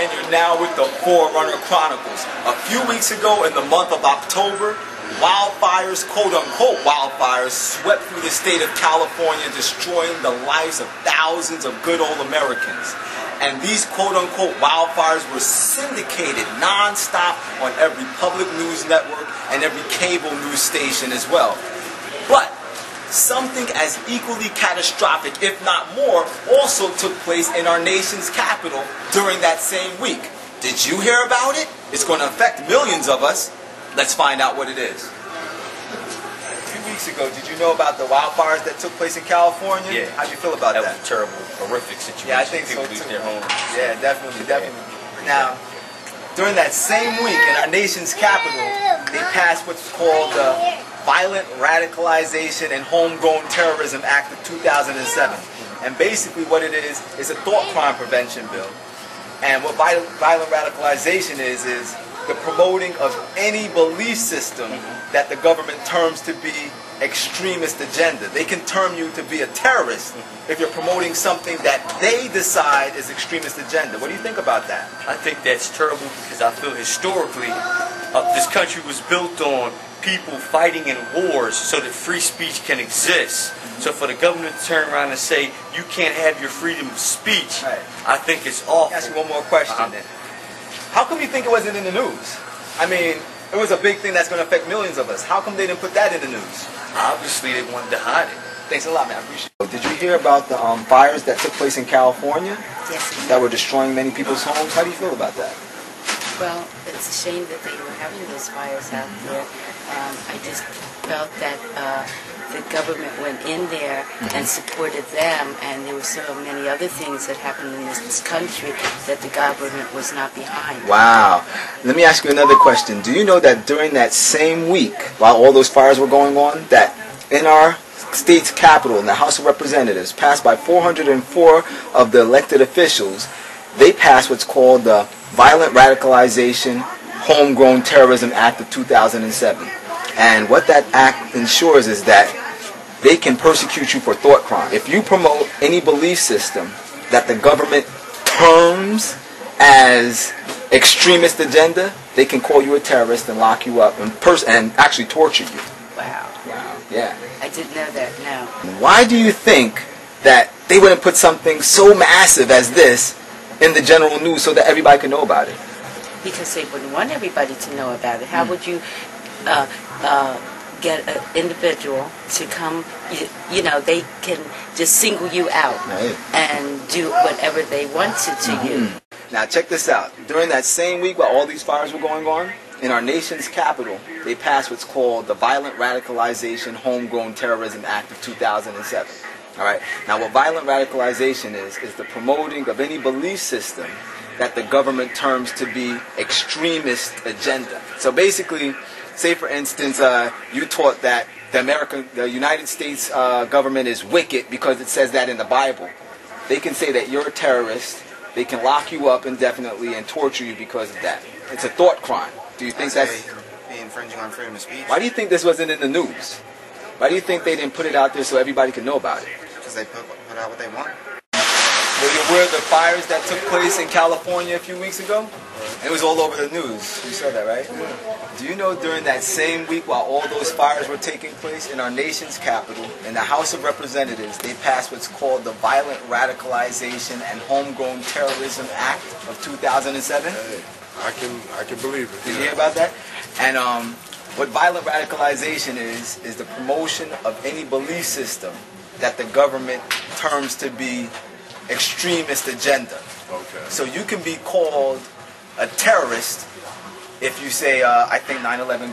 and you're now with the Forerunner Chronicles. A few weeks ago, in the month of October, wildfires, quote-unquote wildfires, swept through the state of California, destroying the lives of thousands of good old Americans. And these quote-unquote wildfires were syndicated non-stop on every public news network and every cable news station as well. But something as equally catastrophic, if not more, also took place in our nation's capital during that same week. Did you hear about it? It's going to affect millions of us. Let's find out what it is. A few weeks ago, did you know about the wildfires that took place in California? Yeah. How'd you feel about that? That was a terrible, horrific situation. Yeah, I think so People too. lose their homes. Yeah, definitely. Now, during that same week in our nation's capital, they passed what's called the Violent Radicalization and Homegrown Terrorism Act of 2007. And basically what it is a thought crime prevention bill. And what violent radicalization is the promoting of any belief system that the government terms to be extremist agenda. They can term you to be a terrorist if you're promoting something that they decide is extremist agenda. What do you think about that? I think that's terrible because I feel historically this country was built on people fighting in wars so that free speech can exist. So for the government to turn around and say you can't have your freedom of speech, right, I think it's awful. Ask you one more question then. How come you think it wasn't in the news? I mean, it was a big thing that's going to affect millions of us. How come they didn't put that in the news? Obviously they wanted to hide it. Thanks a lot, man. I appreciate it. Did you hear about the fires that took place in California? Yes. That were destroying many people's homes? How do you feel about that? Well, it's a shame that they were having those fires out there. I just felt that the government went in there and supported them, and there were so many other things that happened in this country that the government was not behind. Wow. Let me ask you another question. Do you know that during that same week, while all those fires were going on, that in our state's capital, in the House of Representatives, passed by 404 of the elected officials, they passed what's called the Violent Radicalization Homegrown Terrorism Act of 2007. And what that act ensures is that they can persecute you for thought crime. If you promote any belief system that the government terms as extremist agenda, they can call you a terrorist and lock you up and actually torture you. Wow. Wow. Yeah. I didn't know that, no. Why do you think that they wouldn't put something so massive as this in the general news so that everybody can know about it? Because they wouldn't want everybody to know about it. How would you get an individual to come, you know, they can just single you out, right, and do whatever they wanted to you. Now check this out. During that same week while all these fires were going on, in our nation's capital, they passed what's called the Violent Radicalization Homegrown Terrorism Act of 2007. All right. Now what violent radicalization is the promoting of any belief system that the government terms to be extremist agenda. So basically, say for instance, you taught that the United States government is wicked because it says that in the Bible. They can say that you're a terrorist. They can lock you up indefinitely and torture you because of that. It's a thought crime. Do you think that's be infringing on freedom of speech? Why do you think this wasn't in the news? Why do you think they didn't put it out there so everybody could know about it? Because they put out what they want. Were you aware of the fires that took place in California a few weeks ago? It was all over the news. You saw that, right? Yeah. Do you know during that same week while all those fires were taking place in our nation's capital, in the House of Representatives, they passed what's called the Violent Radicalization and Homegrown Terrorism Act of 2007? Hey, I can believe it. Did you hear about that? And what violent radicalization is the promotion of any belief system that the government terms to be extremist agenda. Okay. So you can be called a terrorist if you say, I think 9/11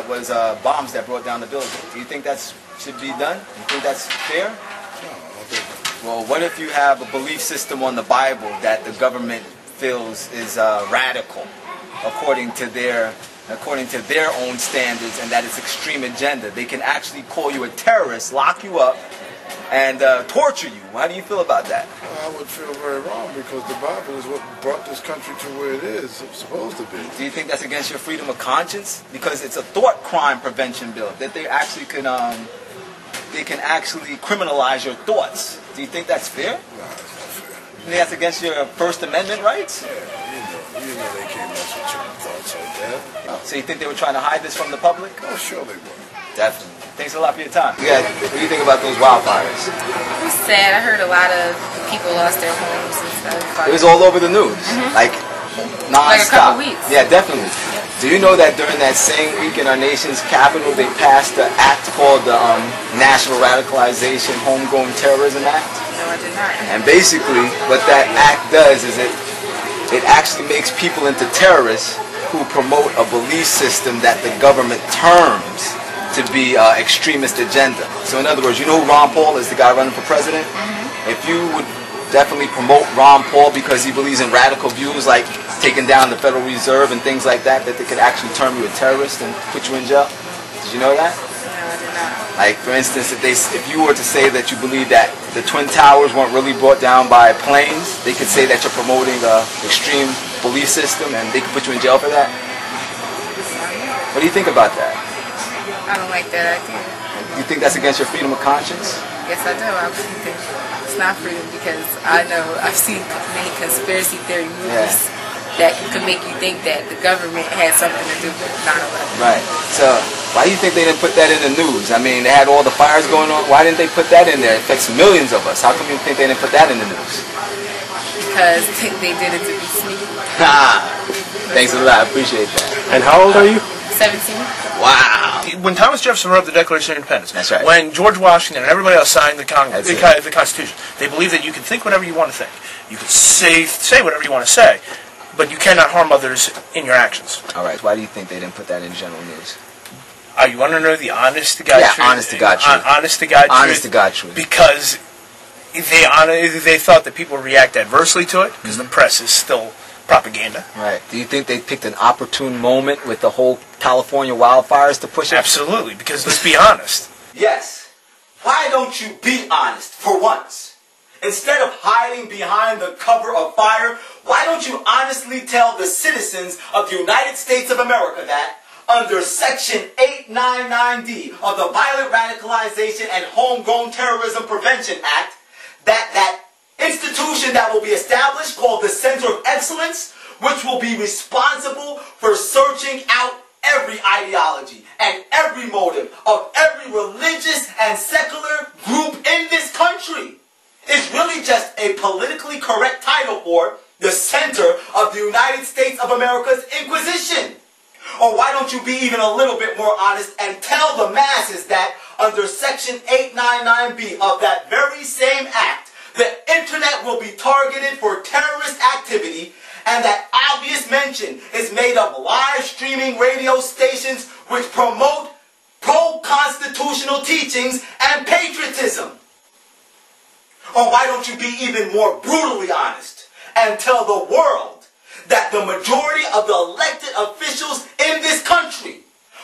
was bombs that brought down the building. Do you think that should be done? You think that's fair? No, I don't think so. Well, what if you have a belief system on the Bible that the government feels is radical according to their own standards, and that it's extreme agenda? They can actually call you a terrorist, lock you up, and torture you. How do you feel about that? Well, I would feel very wrong because the Bible is what brought this country to where it is supposed to be. Do you think that's against your freedom of conscience? Because it's a thought crime prevention bill that they actually can actually criminalize your thoughts. Do you think that's fair? No, it's not fair. You think that's against your First Amendment rights? Yeah, you know. You know they can't mess with your thoughts like that. So you think they were trying to hide this from the public? Oh, sure they were. Definitely. Thanks a lot for your time. Yeah, what do you think about those wildfires? It was sad. I heard a lot of people lost their homes and stuff. It was all over the news, like non-stop. Like a couple weeks. Yeah, definitely. Do you know that during that same week in our nation's capital, they passed an act called the National Radicalization Homegrown Terrorism Act? No, I did not. And basically, what that act does is it actually makes people into terrorists who promote a belief system that the government terms to be extremist agenda. So in other words, you know who Ron Paul is, the guy running for president? If you would definitely promote Ron Paul because he believes in radical views like taking down the Federal Reserve and things like that, that they could actually term you a terrorist and put you in jail. Did you know that? No, I did not. Like, for instance, if you were to say that you believe that the Twin Towers weren't really brought down by planes, they could say that you're promoting an extreme belief system and they could put you in jail for that. What do you think about that? I don't like that idea. You think that's against your freedom of conscience? Yes, I do. I think it's not freedom because I know I've seen many conspiracy theory movies that could make you think that the government had something to do with 9/11. Right. So why do you think they didn't put that in the news? I mean, they had all the fires going on. Why didn't they put that in there? It affects millions of us. How come you think they didn't put that in the news? Because they did it to be sneaky. Thanks a lot. I appreciate that. And how old are you? 17. Wow. When Thomas Jefferson wrote the Declaration of Independence, That's right. when George Washington and everybody else signed the That's it. Constitution, they believed that you can think whatever you want to think. You can say whatever you want to say, but you cannot harm others in your actions. All right. Why do you think they didn't put that in general news? You want to know the honest to God truth? Yeah, honest to God truth. Honest to God truth. Honest to God truth. Because they thought that people react adversely to it, because the press is still propaganda. Right. Do you think they picked an opportune moment with the whole California wildfires to push it? Absolutely, because let's be honest. Yes. Why don't you be honest for once? Instead of hiding behind the cover of fire, why don't you honestly tell the citizens of the United States of America that under Section 899D of the Violent Radicalization and Homegrown Terrorism Prevention Act, that institution that will be established called the Center of Excellence, which will be responsible for searching out every ideology and every motive of every religious and secular group in this country, is really just a politically correct title for the Center of the United States of America's Inquisition. Or why don't you be even a little bit more honest and tell the masses that under Section 899B of that very same act, the internet will be targeted for terrorist activity, and that obvious mention is made of live streaming radio stations which promote pro-constitutional teachings and patriotism. Or why don't you be even more brutally honest and tell the world that the majority of the elected officials in this country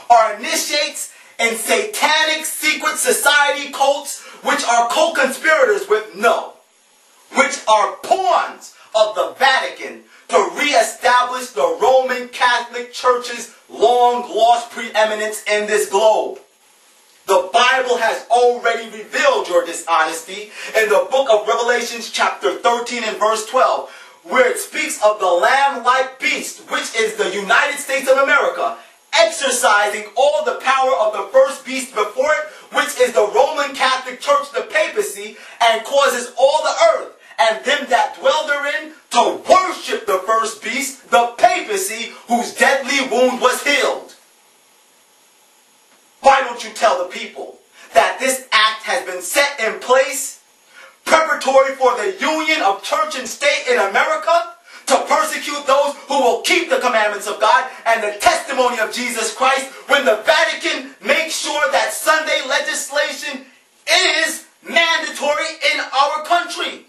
are initiates in satanic secret society cults which are co-conspirators with which are pawns of the Vatican to reestablish the Roman Catholic Church's long-lost preeminence in this globe. The Bible has already revealed your dishonesty in the book of Revelations chapter 13 and verse 12, where it speaks of the lamb-like beast, which is the United States of America, exercising all the power of the first beast before it, which is the Roman Catholic Church, the papacy, and causes all the earth and them that dwell therein to worship the first beast, the papacy, whose deadly wound was healed. Why don't you tell the people that this act has been set in place preparatory for the union of church and state in America to persecute those who will keep the commandments of God and the testimony of Jesus Christ, when the Vatican makes sure that Sunday legislation is mandatory in our country?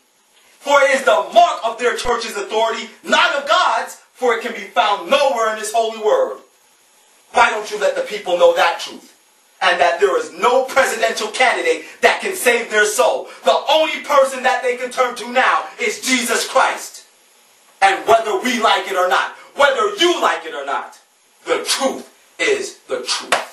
For it is the mark of their church's authority, not of God's, for it can be found nowhere in this holy word. Why don't you let the people know that truth? And that there is no presidential candidate that can save their soul. The only person that they can turn to now is Jesus Christ. And whether we like it or not, whether you like it or not, the truth is the truth.